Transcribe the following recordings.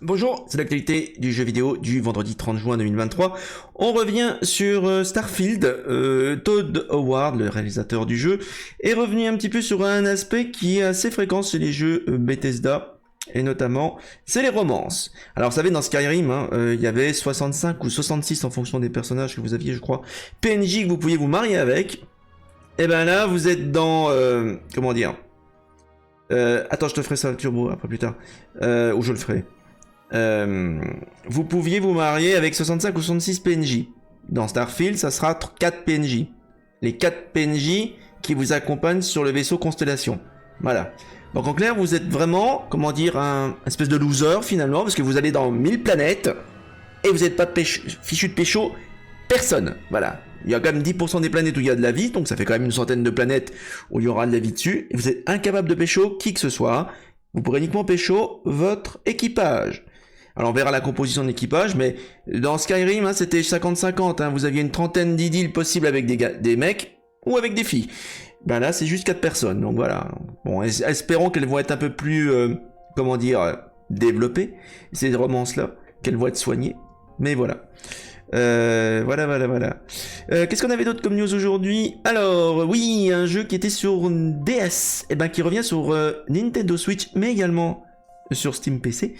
Bonjour, c'est l'actualité du jeu vidéo du vendredi 30 juin 2023. On revient sur Starfield. Todd Howard, le réalisateur du jeu, est revenu un petit peu sur un aspect qui est assez fréquent chez les jeux Bethesda. Et notamment, c'est les romances. Alors, vous savez, dans Skyrim, il y avait 65 ou 66 en fonction des personnages que vous aviez, je crois, PNJ que vous pouviez vous marier avec. Et ben là, vous êtes dans... comment dire attends, je te ferai ça, Turbo, après plus tard. Ou je le ferai. Vous pouviez vous marier avec 65 ou 66 PNJ. Dans Starfield, ça sera 4 PNJ. Les 4 PNJ qui vous accompagnent sur le vaisseau Constellation. Voilà. Donc en clair, vous êtes vraiment, comment dire, un espèce de loser finalement, parce que vous allez dans 1000 planètes, et vous n'êtes pas fichu de pécho personne. Voilà. Il y a quand même 10% des planètes où il y a de la vie, donc ça fait quand même une centaine de planètes où il y aura de la vie dessus, et vous êtes incapable de pécho qui que ce soit. Vous pourrez uniquement pécho votre équipage. Alors on verra la composition de l'équipage, mais dans Skyrim, c'était 50-50, vous aviez une trentaine d'idyles possibles avec des mecs ou avec des filles. Ben là, c'est juste 4 personnes, donc voilà. Bon, espérons qu'elles vont être un peu plus, comment dire, développées, ces romances-là, qu'elles vont être soignées, mais voilà. Voilà. Qu'est-ce qu'on avait d'autre comme news aujourd'hui? Alors, oui, un jeu qui était sur DS, qui revient sur Nintendo Switch, mais également sur Steam PC.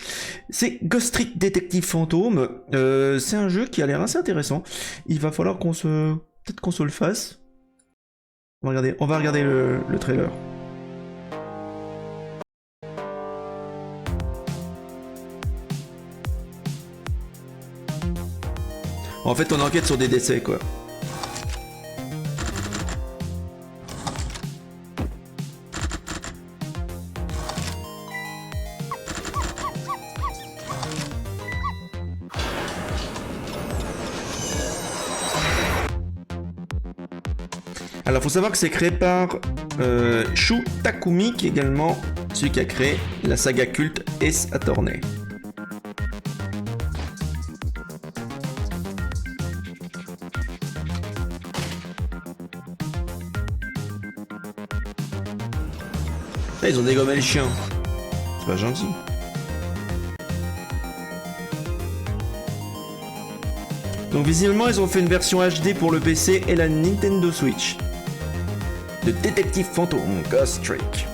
C'est Ghost Street Detective Phantom. C'est un jeu qui a l'air assez intéressant. Il va falloir peut-être qu'on se le fasse. On va regarder le trailer. En fait, on enquête sur des décès, quoi. Alors, faut savoir que c'est créé par Shu Takumi, qui est également celui qui a créé la saga culte Ace Attorney. Là, ils ont dégommé le chien. C'est pas gentil. Donc visiblement, ils ont fait une version HD pour le PC et la Nintendo Switch. De Detective Phantom Ghost Trick.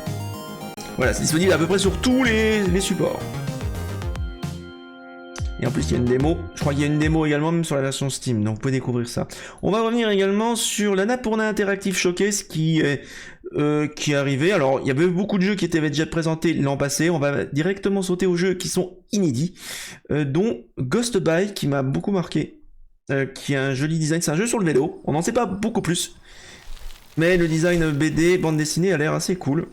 Voilà, c'est disponible à peu près sur tous les supports. Et en plus, il y a une démo. Je crois qu'il y a une démo également, même sur la version Steam. Donc, vous pouvez découvrir ça. On va revenir également sur l'Annapurna Interactive Showcase qui est arrivé. Alors, il y avait beaucoup de jeux qui étaient déjà présentés l'an passé. On va directement sauter aux jeux qui sont inédits, dont Ghost Bike, qui m'a beaucoup marqué. Qui a un joli design. C'est un jeu sur le vélo. On n'en sait pas beaucoup plus. Mais le design BD, bande dessinée, a l'air assez cool.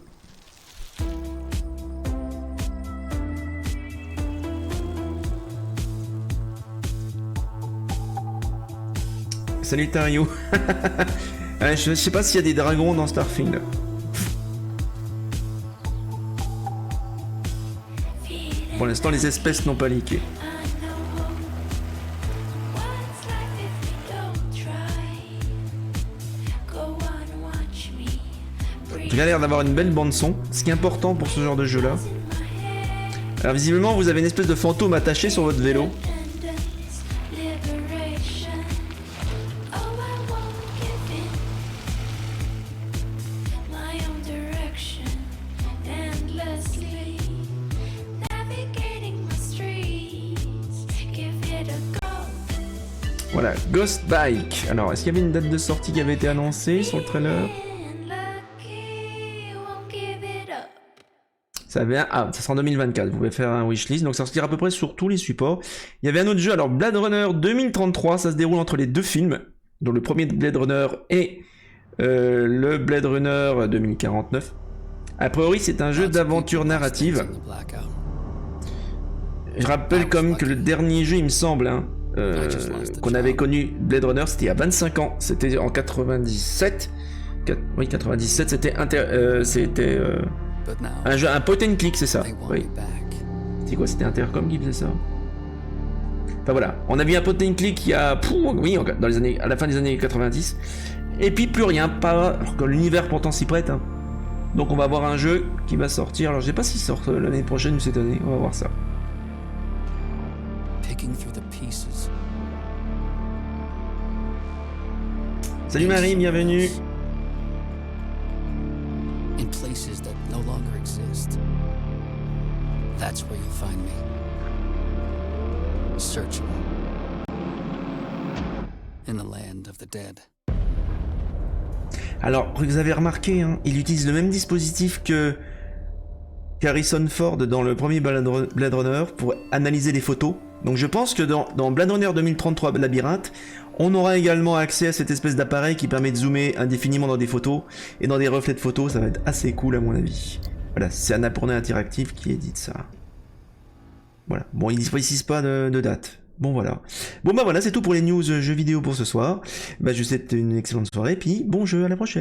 Salut Tario. Je sais pas s'il y a des dragons dans Starfield. Pour l'instant, les espèces n'ont pas leaké. Il a l'air d'avoir une belle bande son, ce qui est important pour ce genre de jeu là. Alors visiblement, vous avez une espèce de fantôme attaché sur votre vélo. Voilà, Ghost Bike. Alors, est-ce qu'il y avait une date de sortie qui avait été annoncée sur le trailer? Ça sera en 2024, vous pouvez faire un wishlist, donc ça sortira à peu près sur tous les supports. Il y avait un autre jeu, alors Blade Runner 2033, ça se déroule entre les deux films, dont le premier Blade Runner et le Blade Runner 2049. A priori, c'est un jeu d'aventure narrative. Je rappelle quand même que le dernier jeu, il me semble, qu'on avait connu Blade Runner, c'était il y a 25 ans, c'était en 97. Oui, 97, c'était un jeu, un point and click, c'est ça. Oui. C'est quoi, c'était Intercom qui faisait ça? Enfin voilà, on a vu un point and click il y a, dans les années, à la fin des années 90. Et puis plus rien, alors que l'univers pourtant s'y prête. Donc on va avoir un jeu qui va sortir, alors je sais pas s'il sort l'année prochaine ou cette année, on va voir ça. through the pieces. Salut Marie, bienvenue. In places that no longer exist. That's where you'll find me. Searching. In the land of the dead. Alors, vous avez remarqué, hein, il utilise le même dispositif que Harrison Ford dans le premier Blade Runner pour analyser les photos. Donc je pense que dans Blade Runner 2033 Labyrinthe, on aura également accès à cette espèce d'appareil qui permet de zoomer indéfiniment dans des photos et dans des reflets de photos. Ça va être assez cool à mon avis. Voilà, c'est Annapurna Interactive qui édite ça. Voilà, bon, il ne précise pas de date. Bon voilà. Bon bah voilà, c'est tout pour les news jeux vidéo pour ce soir. Bah je vous souhaite une excellente soirée, puis bon jeu, à la prochaine.